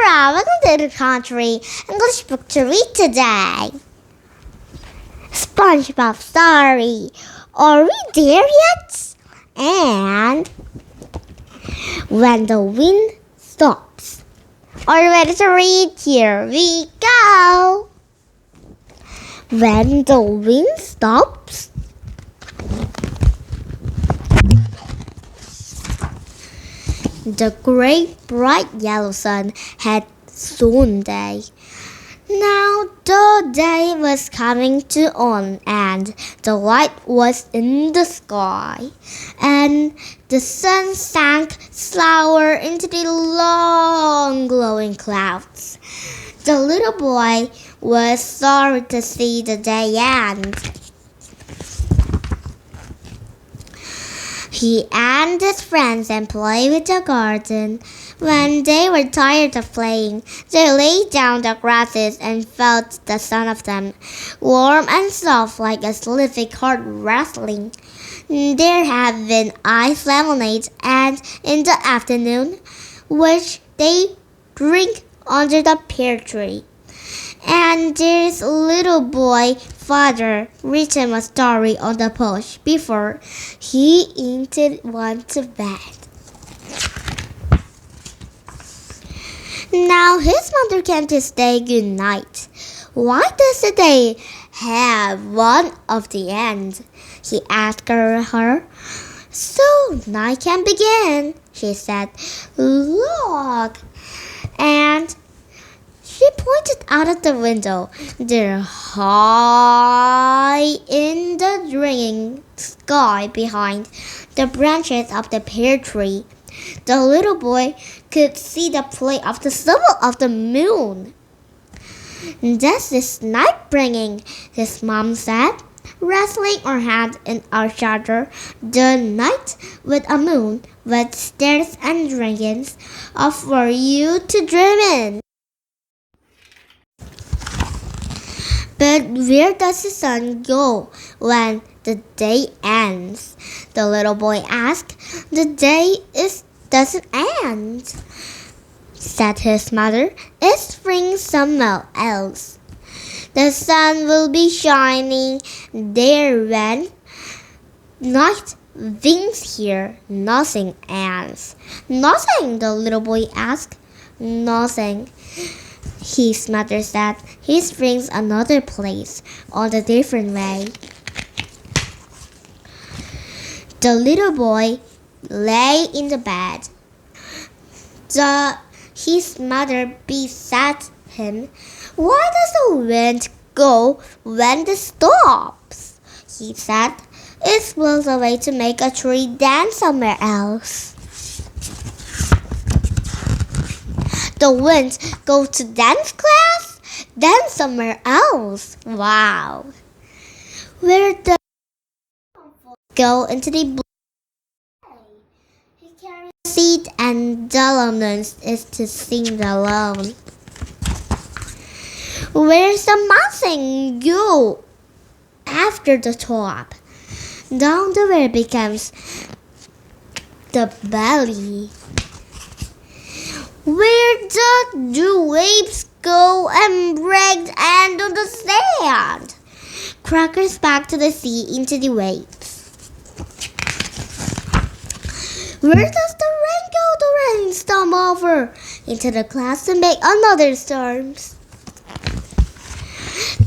Sarah, welcome to the country English book to read today. SpongeBob story. Are we there yet? And when the wind stops. Are you ready to read? Here we go. When the wind stops, the great bright yellow sun had soon day. Now the day was coming to on, and the light was in the sky, and the sun sank slower into the long glowing clouds. The little boy was sorry to see the day end. He and his friends and played with the garden. When they were tired of playing, they lay down the grasses and felt the sun of them, warm and soft like a sleepy heart rustling. There had been ice lemonade, and in the afternoon, which they drink under the pear tree. And this little boy father read him a story on the porch before he went to bed. Now his mother came to say good night. Why does the day have one of the end? He asked her. So night can begin, she said. Look, and she pointed out of the window. There, high in the ringing sky behind the branches of the pear tree, the little boy could see the play of the symbol of the moon. This is night bringing, his mom said, wrestling her hand in our shoulder. The night with a moon, with stars and dragons, are for you to dream in. But where does the sun go when the day ends? The little boy asked. The day doesn't end, said his mother. It springs somewhere else. The sun will be shining there when night winks here. Nothing ends. Nothing, the little boy asked. Nothing, his mother said. He springs another place on a different way. The little boy lay in the bed. His mother besat him. Why does the wind go when it stops? He said. It blows away to make a tree dance somewhere else. The wind goes to dance class, then somewhere else. Wow. Where does go into the blue? He carries a seed, and the aloneness is to sing alone. Where's the mountain go after the top? Down the way becomes the valley. Where the waves go and break and on the sand? Crackers back to the sea into the waves. Where does the rain go? The rain storm over into the clouds to make another storm.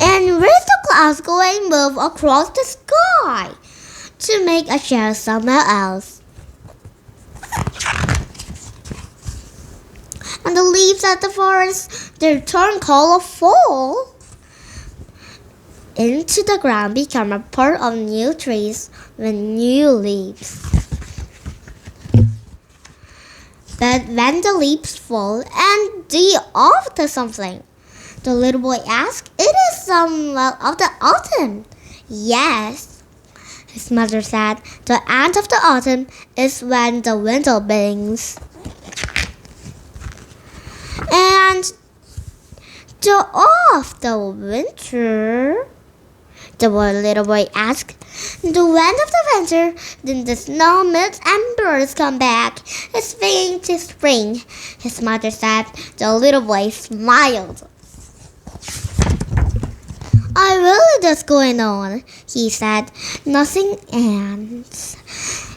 And where's the clouds go and move across the sky to make a shadow somewhere else? And the leaves at the forest, they turn colorful into the ground, become a part of new trees with new leaves. But when the leaves fall and die off to something, the little boy asked, it is somewhat of the autumn. Yes, his mother said, the end of the autumn is when the winter begins. And of the winter, the little boy asked. The end of the winter, then the snow melts and birds come back. It's beginning to spring, his mother said. The little boy smiled. I really what's going on, he said. Nothing ends.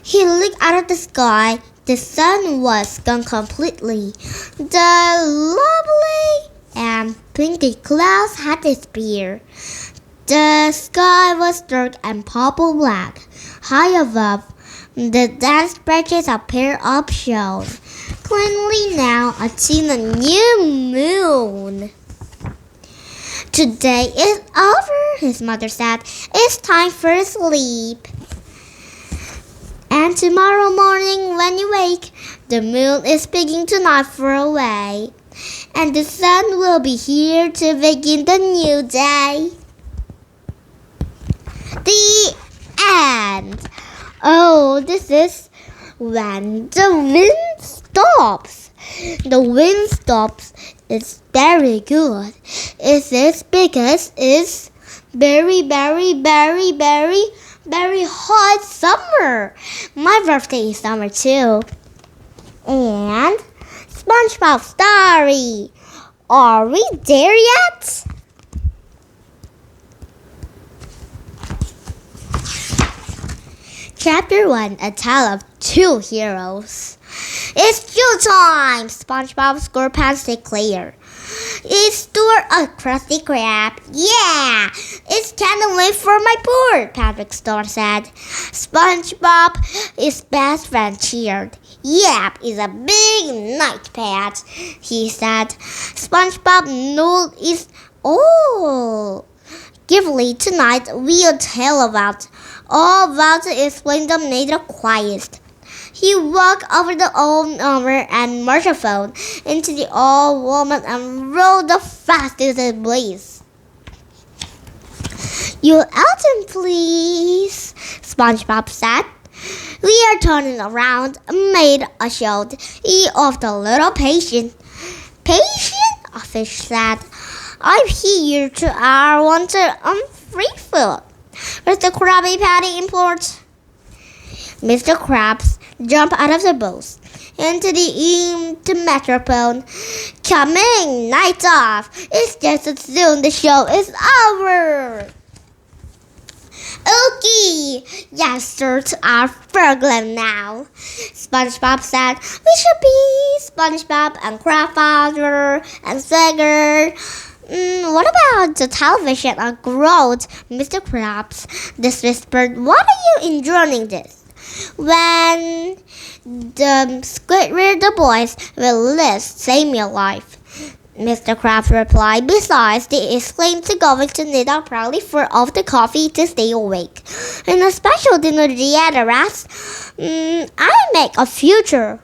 He looked out at the sky. The sun was gone completely. The lovely and pinky clouds had disappeared. The sky was dark and purple black. High above, the dense branches appeared upshot. Cleanly now, I see a new moon. Today is over, his mother said. It's time for sleep. And tomorrow morning when you wake, the moon is beginning to not far away. And the sun will be here to begin the new day. The end. Oh, this is when the wind stops. The wind stops. It's very good. It is because it's very hot summer. My birthday is summer too. And SpongeBob story. Are we there yet? Chapter 1, A Tale of Two Heroes. It's showtime, SpongeBob SquarePants declared. It's Stuart a Krusty Krab. Yeah, it's can't wait for my board, Patrick Star said. SpongeBob, his best friend, cheered. Yep, it's a big night, Pat, he said. SpongeBob nodded his gravely. Tonight we'll tell all about to explain the nature quiet. He walked over the old armor and microphone into the old woman and rolled the fastest it please. Your Elton, please, SpongeBob said. We are turning around, made a show. He offered a little patient. Patient? A fish said. I'm here to want free food. Mr. Krabby Patty implored. Mr. Krabs jumped out of the boat into the microphone. Coming, night off. It's just as soon the show is over. Okay, youngsters are struggling now, SpongeBob said. We should be SpongeBob and Crabfather and Swagger. What about the television? Growled Mr. Krabs. This whispered, what are you enjoying this? When the Squidward the boys will list save me alive. Mr. Krabs replied, besides, they exclaimed to going to knit out proudly for all the coffee to stay awake. And a special dinner the other rats. I make a future.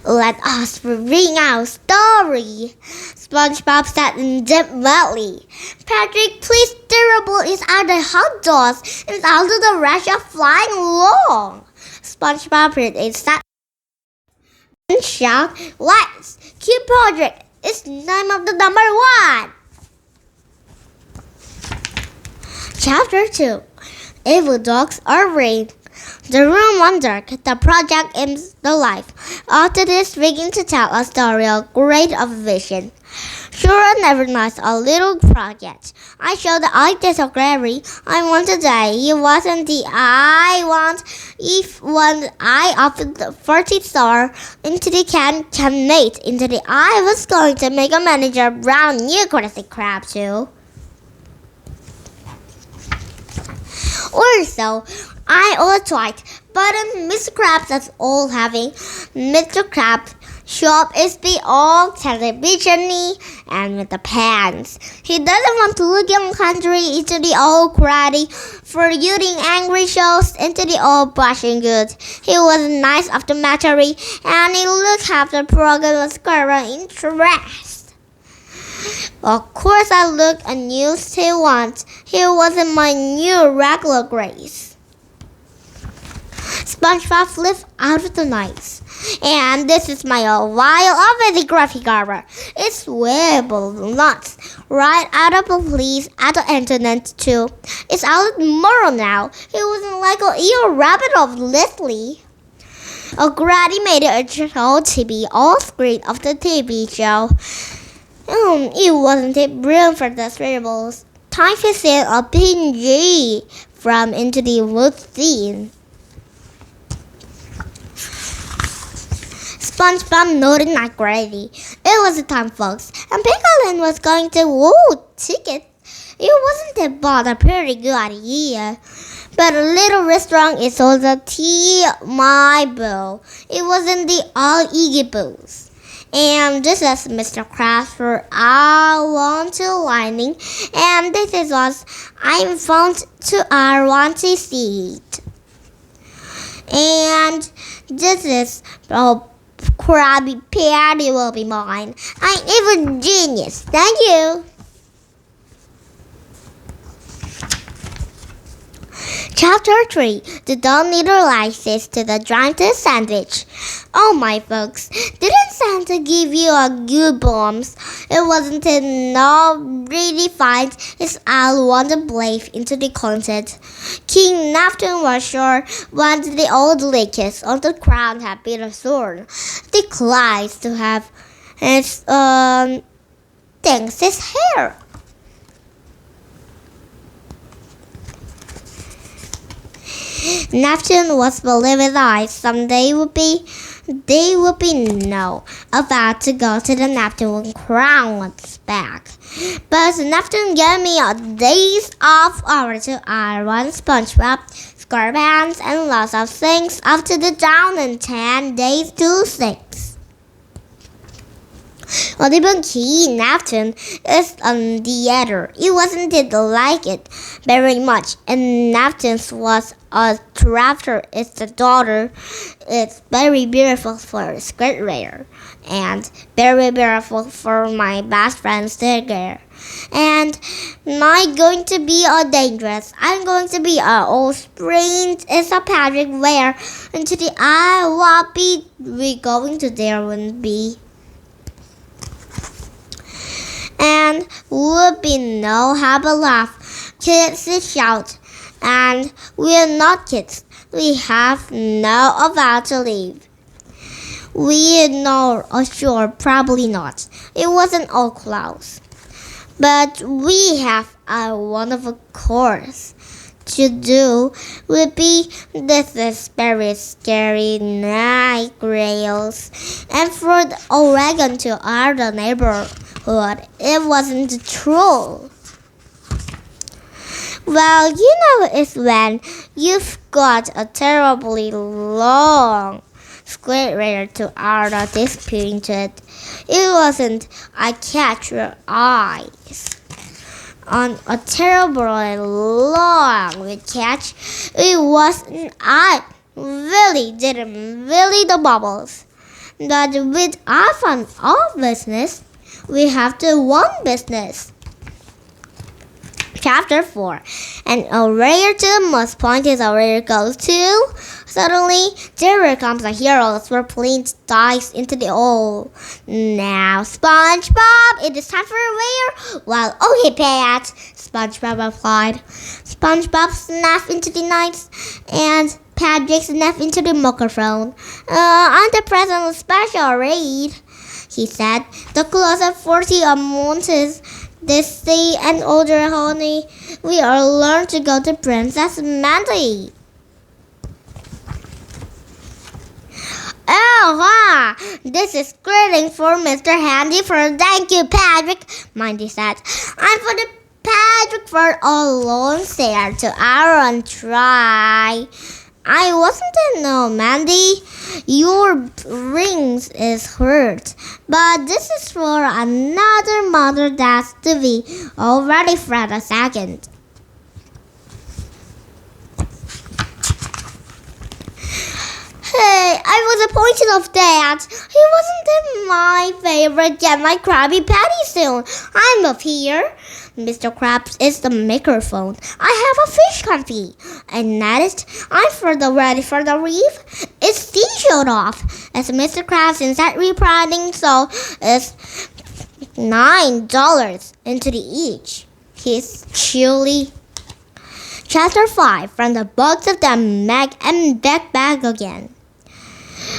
Let us bring our story, SpongeBob said indignantly. Patrick, please terrible is out the hot dogs and out of the rush of flying along. SpongeBob read a sad and shout, let's keep project. It's name of the number 1. Chapter 2, Evil Dogs Are Raid. The room wondered. The project aims the life. After this, begin to tell a story of great vision. Sure, never nice a little project. I showed the eye disagree. I want today. It wasn't the I want. If one I offered the 40 star into the can mate into the I was going to make a manager brown new Krusty Krab too. Or so. I all tried, but Mr. Krabs is all having. Mr. Krabs' shop is be all television-y and with the pants. He doesn't want to look young country into the old karate for using angry shows into the old brushing goods. He was nice after Mattery and he looked half the program was current interest. Of course I looked a new still once. Here wasn't my new regular grace. SpongeBob flipped out of the night. And this is my wild graphic cover. It's wearable nuts right out of the police at the internet too. It's out tomorrow now. It wasn't like a ear rabbit of Leslie. A granny made a whole TV all screen of the TV show. It wasn't it brilliant for the cereals. Time to see a PNG from Into the Woods scene. SpongeBob nodded like gravy. It was the time, folks, and Piglet was going to ticket. It wasn't about a pretty good idea. But a little restaurant is also tea, my bill. It wasn't the all Iggy Booze. And this is Mr. Krabs for I want to lining, and this is what I'm found to I want to see it. And this is Krabby Patty will be mine. I'm even genius. Thank you. Chapter 3. The Dumb Little License to the Giant Sandwich. Oh my folks, didn't Santa give you a good bombs? It wasn't enough really find his owl wanted to blave into the content. King Neptune was sure once the old lickers on the crown had been a sword. Declines to have his things his hair. Neptune was believing that someday they would be about to go to the Neptune crown's back. But Neptune gave me a days off over to iron SpongeBob, SquarePants, and lots of things after the down in 10 days to 6. Well, even King Neptune is on the other. It wasn't it like it very much, and Neptune was a raptor. It's the daughter. It's very beautiful for Squid Rare, and very beautiful for my best friend Stigger. And not going to be a dangerous. I'm going to be a old sprained is a Patrick where into the I will be we going to there wouldn't be. And would be no have a laugh. Kids shout. And we're not kids. We have no about to leave. We know, sure, probably not. It wasn't all close. But we have a wonderful course to do would be this is very scary night rails. And for the Oregon to our neighborhood, it wasn't true. Well, you know it's when you've got a terribly long squid radar to order disputed. It wasn't I catch your eyes on a terribly long catch. It wasn't I really didn't really the bubbles. But with our fun all business, we have to one business. Chapter 4. And a rare to the most point is a rare goes to. Suddenly, there comes a hero where planes dives into the hole. Now, SpongeBob, it is time for a rare. Well, okay, Pat, SpongeBob replied. SpongeBob snapped into the night, and Patrick snapped into the microphone. On the present special raid, he said, the close of 40 months. This sea and older honey, we are learned to go to Princess Mandy. This is greeting for Mr. Handy for thank you, Patrick, Mindy said. I'm for the Patrick for a long stare to Aaron try. I wasn't Mandy. Your rings is hurt. But this is for another mother that's to be already for a second. Hey, I was appointed of that. He wasn't my favorite yet my Krabby Patty soon. I'm up here. Mr. Krabs is the microphone. I have a fish confit. I noticed I'm ready for the reef. It's sea showed off. As Mr. Krabs inside rebranding, so it's $9 into the each. He's chilly. Chapter 5 from the books of the Meg and Beck Bag again.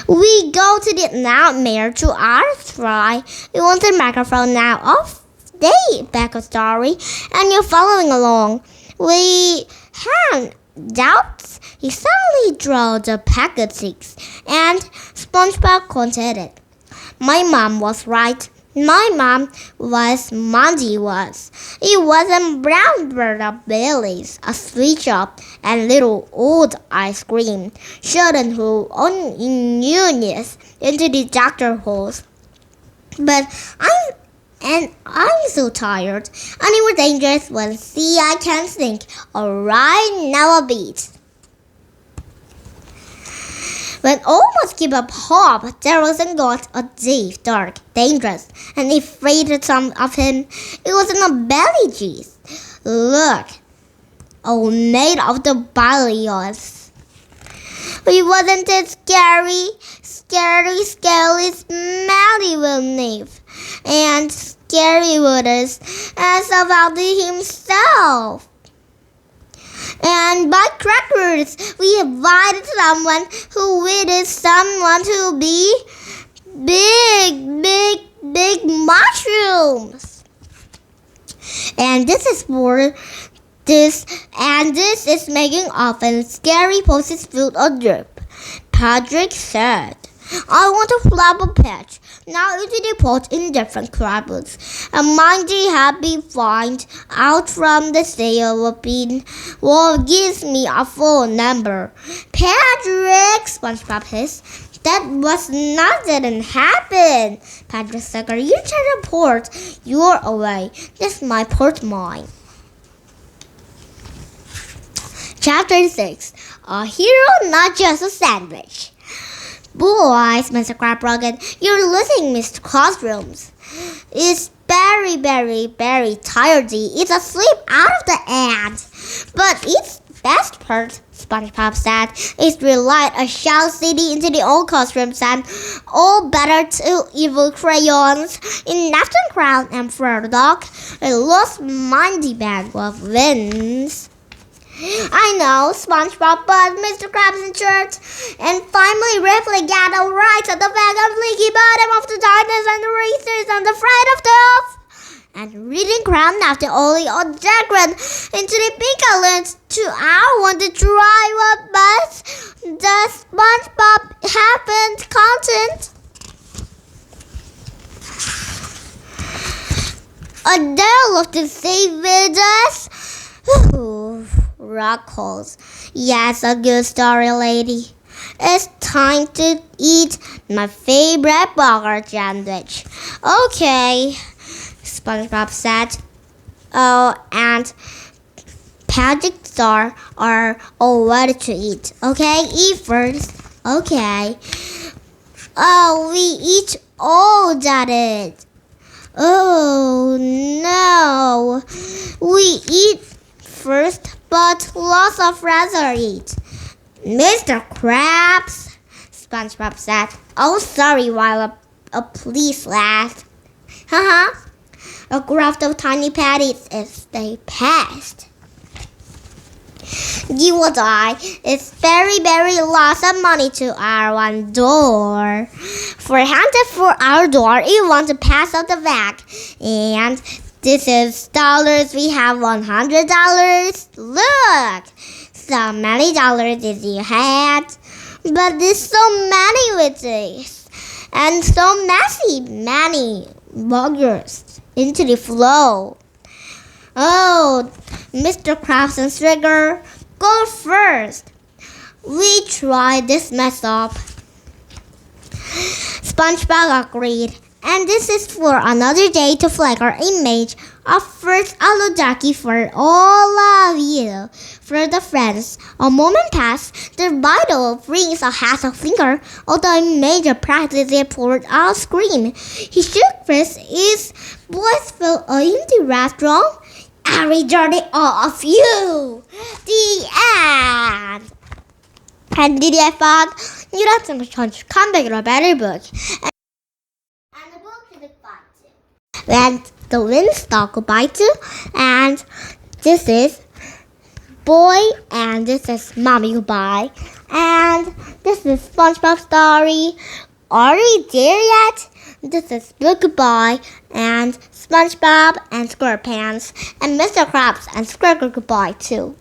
We go to the nightmare to our try. We want the microphone now off. They back a story, and you're following along. We hand doubts. He suddenly drew the packet 6, and SpongeBob continued. My mom was right. My mom was Monty was. It wasn't brown bird of Bailey's, a sweet shop, and little old ice cream. Sheldon who on Eunice into the doctor holes. But I'm so tired. And it was dangerous when see I can't think. Alright, now a beat. When almost give up hope, Darrelson got a deep, dark, dangerous, and afraid some of him. It wasn't a belly cheese. Look, all made of the billions. It wasn't it scary, smelly will Neve, and scary waters, as about himself. And by crackers, we invited someone who wanted someone to be big mushrooms. And this is for this, and this is making often scary poses filled of drip. Patrick said, I want a flower patch. Now into the pot in different crabbles. A mighty happy find out from the sale of bean gives me a full number. Patrick, SpongeBob hissed. That didn't happen. Patrick said, you try the port. You're away. This my port mine. Chapter 6. A hero, not just a sandwich. Boys, Mr. Crab Rogan, you're losing Mr. Classrooms. It's very tired. It's asleep out of the ant. But its best part, SpongeBob said, is to relight a shell city into the old classrooms and all better two evil crayons in Neptune Crown and Furlock, a lost mindy band of winds. I know, SpongeBob, but Mr. Krabs in church. And finally, Ripley got a right at the back of Leaky Bottom of the darkness and the racers and the fright of death. And reading crown after only on Jagran into the pink islands to our want to try what but the SpongeBob happened content. Adele looked to see with us. Rock holes. Yes, a good story, lady. It's time to eat my favorite burger sandwich. Okay, SpongeBob said. Oh, and Patrick Star are all ready to eat. Okay, eat first. Okay. Oh, we eat all that it. Oh no. We eat first, but lots of rather eat. Mr. Krabs, SpongeBob said. Oh, sorry, while a police laughed. Haha. A graft of tiny patties as they passed. You and I, it's very lots of money to our one door. For handed for our door, you want to pass out the bag. And this is dollars. We have $100. Look, so many dollars is you had, but there's so many with this, and so many burgers into the flow. Oh, Mr. Krabs and Trigger, go first. We tried this mess up. SpongeBob agreed. And this is for another day to flag our image of first Alodaki for all of you. For the friends, a moment passed, the vital brings a half a finger, although I made a practice report I'll scream. He shook his voice fell in the restaurant. I rejected all of you. The end. And did you find you don't think to come back to a better book? And the book is goodbye too. And the winds talk goodbye too. And this is boy, and this is mommy goodbye. And this is SpongeBob story. Are you there yet? This is book goodbye, and SpongeBob and SquarePants and Mr. Krabs and Squirrel goodbye too.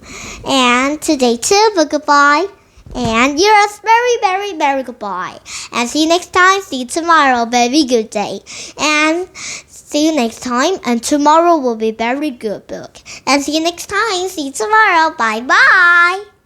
And today too book goodbye. And you're a very goodbye. And see you next time. See you tomorrow. Very good day. And see you next time. And tomorrow will be very good book. And see you next time. See you tomorrow. Bye bye.